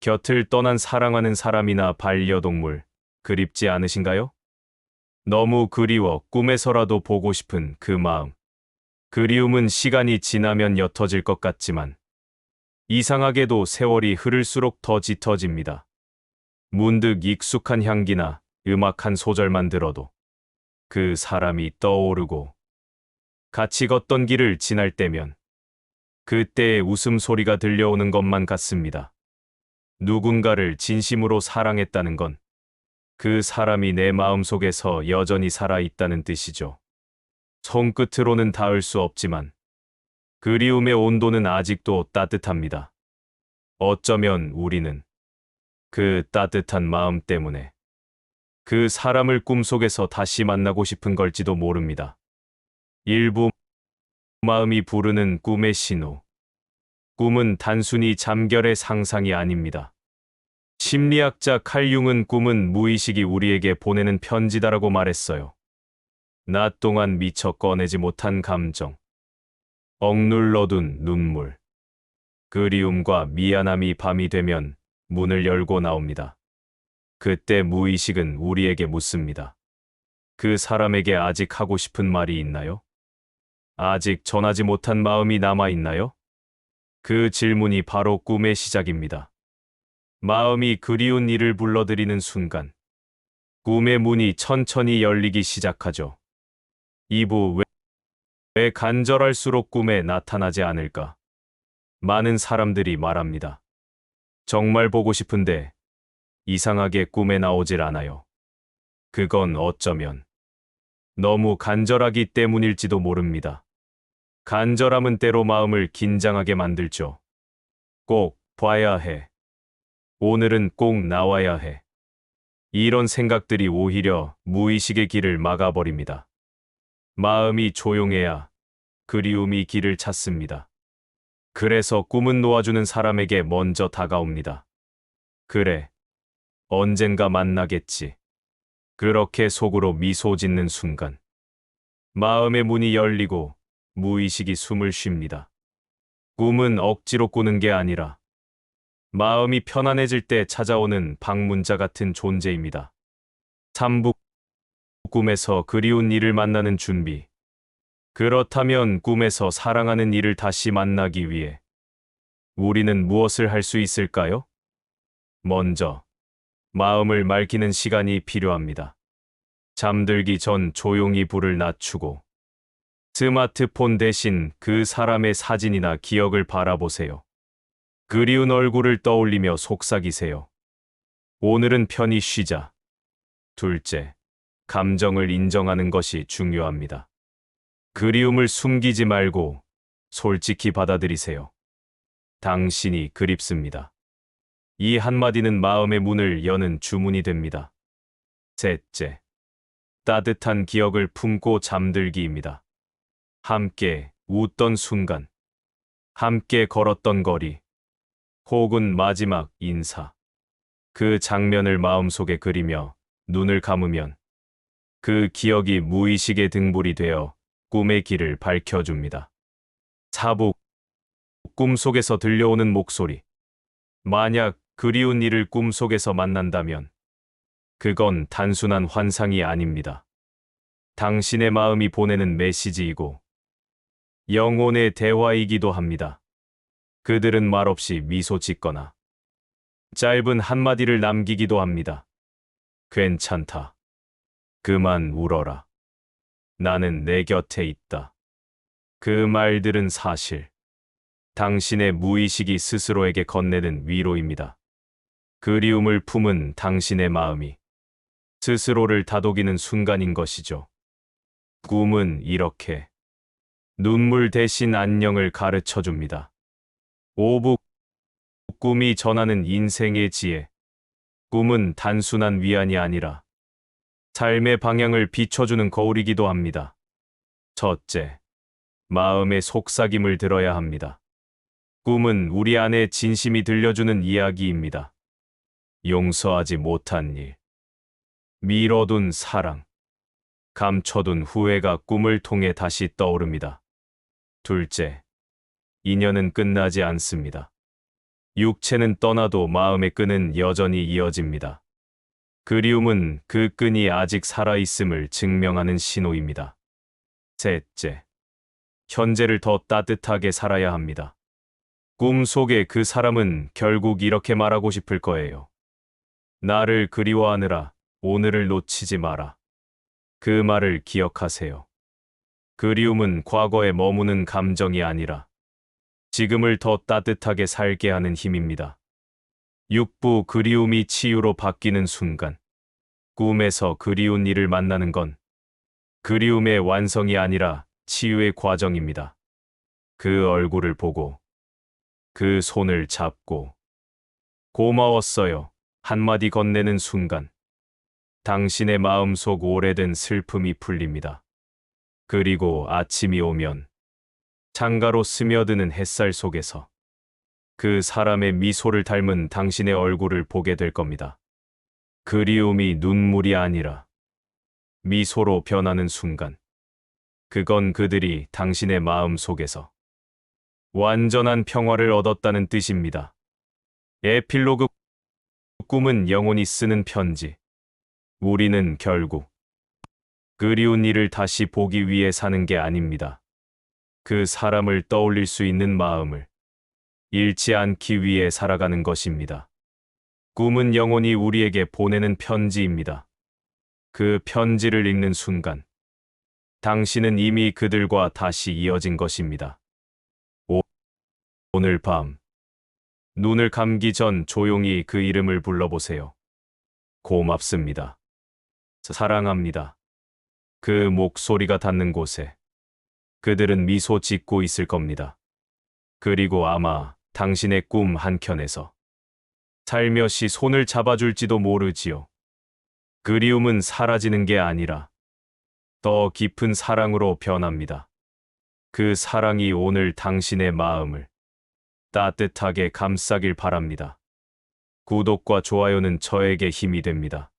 곁을 떠난 사랑하는 사람이나 반려동물, 그립지 않으신가요? 너무 그리워 꿈에서라도 보고 싶은 그 마음. 그리움은 시간이 지나면 옅어질 것 같지만, 이상하게도 세월이 흐를수록 더 짙어집니다. 문득 익숙한 향기나 음악 한 소절만 들어도 그 사람이 떠오르고, 같이 걷던 길을 지날 때면 그때의 웃음소리가 들려오는 것만 같습니다. 누군가를 진심으로 사랑했다는 건 그 사람이 내 마음속에서 여전히 살아있다는 뜻이죠. 손끝으로는 닿을 수 없지만 그리움의 온도는 아직도 따뜻합니다. 어쩌면 우리는 그 따뜻한 마음 때문에 그 사람을 꿈속에서 다시 만나고 싶은 걸지도 모릅니다. 일부 마음이 부르는 꿈의 신호. 꿈은 단순히 잠결의 상상이 아닙니다. 심리학자 칼 융은 꿈은 무의식이 우리에게 보내는 편지다라고 말했어요. 낮 동안 미처 꺼내지 못한 감정, 억눌러둔 눈물, 그리움과 미안함이 밤이 되면 문을 열고 나옵니다. 그때 무의식은 우리에게 묻습니다. 그 사람에게 아직 하고 싶은 말이 있나요? 아직 전하지 못한 마음이 남아 있나요? 그 질문이 바로 꿈의 시작입니다. 마음이 그리운 이를 불러들이는 순간, 꿈의 문이 천천히 열리기 시작하죠. 2부 왜 간절할수록 꿈에 나타나지 않을까? 많은 사람들이 말합니다. 정말 보고 싶은데 이상하게 꿈에 나오질 않아요. 그건 어쩌면 너무 간절하기 때문일지도 모릅니다. 간절함은 때로 마음을 긴장하게 만들죠. 꼭 봐야 해. 오늘은 꼭 나와야 해. 이런 생각들이 오히려 무의식의 길을 막아버립니다. 마음이 조용해야 그리움이 길을 찾습니다. 그래서 꿈은 놓아주는 사람에게 먼저 다가옵니다. 그래, 언젠가 만나겠지. 그렇게 속으로 미소 짓는 순간, 마음의 문이 열리고 무의식이 숨을 쉽니다. 꿈은 억지로 꾸는 게 아니라 마음이 편안해질 때 찾아오는 방문자 같은 존재입니다. 3부 꿈에서 그리운 이를 만나는 준비. 그렇다면 꿈에서 사랑하는 이를 다시 만나기 위해 우리는 무엇을 할 수 있을까요? 먼저, 마음을 맑히는 시간이 필요합니다. 잠들기 전 조용히 불을 낮추고 스마트폰 대신 그 사람의 사진이나 기억을 바라보세요. 그리운 얼굴을 떠올리며 속삭이세요. 오늘은 편히 쉬자. 둘째, 감정을 인정하는 것이 중요합니다. 그리움을 숨기지 말고 솔직히 받아들이세요. 당신이 그립습니다. 이 한마디는 마음의 문을 여는 주문이 됩니다. 셋째, 따뜻한 기억을 품고 잠들기입니다. 함께 웃던 순간, 함께 걸었던 거리, 혹은 마지막 인사. 그 장면을 마음속에 그리며 눈을 감으면 그 기억이 무의식의 등불이 되어 꿈의 길을 밝혀줍니다. 4부 꿈속에서 들려오는 목소리. 만약 그리운 이를 꿈속에서 만난다면 그건 단순한 환상이 아닙니다. 당신의 마음이 보내는 메시지이고 영혼의 대화이기도 합니다. 그들은 말없이 미소 짓거나 짧은 한마디를 남기기도 합니다. 괜찮다. 그만 울어라. 나는 내 곁에 있다. 그 말들은 사실 당신의 무의식이 스스로에게 건네는 위로입니다. 그리움을 품은 당신의 마음이 스스로를 다독이는 순간인 것이죠. 꿈은 이렇게 눈물 대신 안녕을 가르쳐 줍니다. 5부 꿈이 전하는 인생의 지혜. 꿈은 단순한 위안이 아니라 삶의 방향을 비춰주는 거울이기도 합니다. 첫째, 마음의 속삭임을 들어야 합니다. 꿈은 우리 안의 진심이 들려주는 이야기입니다. 용서하지 못한 일, 미뤄둔 사랑, 감춰둔 후회가 꿈을 통해 다시 떠오릅니다. 둘째, 인연은 끝나지 않습니다. 육체는 떠나도 마음의 끈은 여전히 이어집니다. 그리움은 그 끈이 아직 살아있음을 증명하는 신호입니다. 셋째, 현재를 더 따뜻하게 살아야 합니다. 꿈 속의 그 사람은 결국 이렇게 말하고 싶을 거예요. 나를 그리워하느라 오늘을 놓치지 마라. 그 말을 기억하세요. 그리움은 과거에 머무는 감정이 아니라 지금을 더 따뜻하게 살게 하는 힘입니다. 육부 그리움이 치유로 바뀌는 순간, 꿈에서 그리운 이를 만나는 건 그리움의 완성이 아니라 치유의 과정입니다. 그 얼굴을 보고, 그 손을 잡고, 고마웠어요. 한마디 건네는 순간, 당신의 마음속 오래된 슬픔이 풀립니다. 그리고 아침이 오면, 창가로 스며드는 햇살 속에서 그 사람의 미소를 닮은 당신의 얼굴을 보게 될 겁니다. 그리움이 눈물이 아니라 미소로 변하는 순간, 그건 그들이 당신의 마음 속에서 완전한 평화를 얻었다는 뜻입니다. 에필로그. 꿈은 영혼이 쓰는 편지. 우리는 결국 그리운 이를 다시 보기 위해 사는 게 아닙니다. 그 사람을 떠올릴 수 있는 마음을 잃지 않기 위해 살아가는 것입니다. 꿈은 영혼이 우리에게 보내는 편지입니다. 그 편지를 읽는 순간, 당신은 이미 그들과 다시 이어진 것입니다. 오늘 밤, 눈을 감기 전 조용히 그 이름을 불러보세요. 고맙습니다. 사랑합니다. 그 목소리가 닿는 곳에 그들은 미소 짓고 있을 겁니다. 그리고 아마 당신의 꿈 한켠에서 살며시 손을 잡아줄지도 모르지요. 그리움은 사라지는 게 아니라 더 깊은 사랑으로 변합니다. 그 사랑이 오늘 당신의 마음을 따뜻하게 감싸길 바랍니다. 구독과 좋아요는 저에게 힘이 됩니다.